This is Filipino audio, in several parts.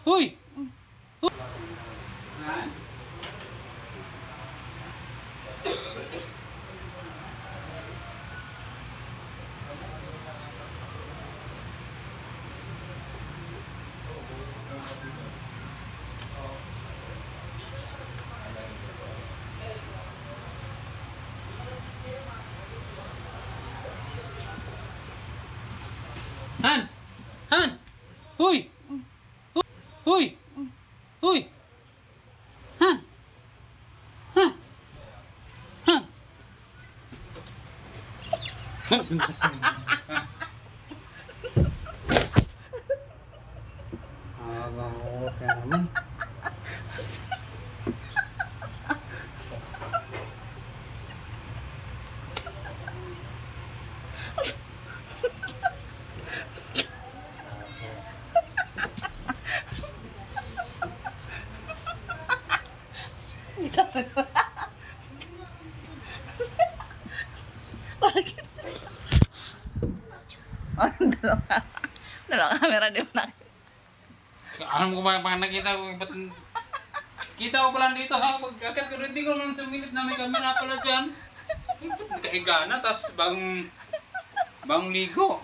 Uy! Han? Han! Han! Uy! Uy! Uy! Han! Han! Han! Abang ka naman. Bakit? Oh, dalawa camera di mo nakita. Alam ko ba pag nakita ko, ba't kita ko pala dito ha, pagkakit ko hindi ko nung sumilip na may camera pala dyan. Nakahiga na, tapos bagong ligo.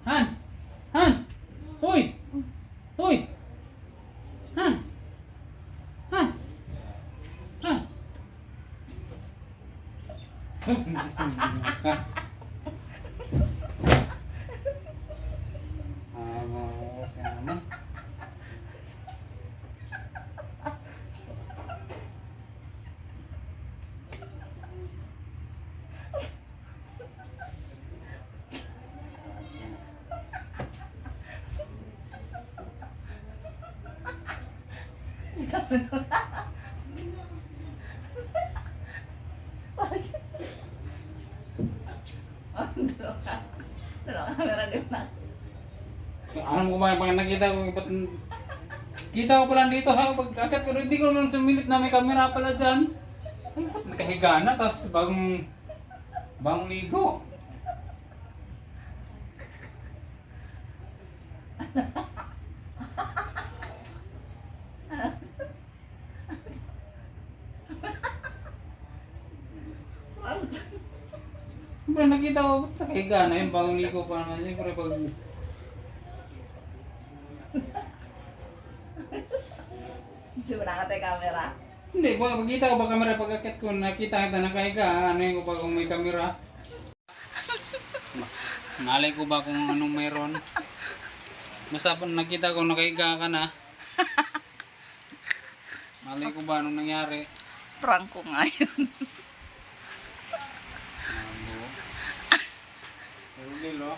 Han? Han! Han! Uy! Uy! Han! Han! Han! Abang ka naman. Bakit? Oh, dalawa camera di mo nakita. Alam ko ba pag nakita ko, ba't kita ko pala dito ha, pagkakit ko hindi ko nung sumilip na may camera pala dyan. Nakahiga na, tapos bagong ligo. Siyempre nakita ko, ba't nakahiga na yung bagong ligo pa naman. Siyempre pag... Hindi mo nakita yung camera. Hindi, pagkita ko ba camera, pagkakit ko, nakita kita nakahiga, ano yung ko ba kung may camera? Nalay ko ba kung anong mayroon? Basta pa nakita ko nakahiga ka na. Nalay ko ba anong nangyari? Prank ko nga yun. Pero lilo.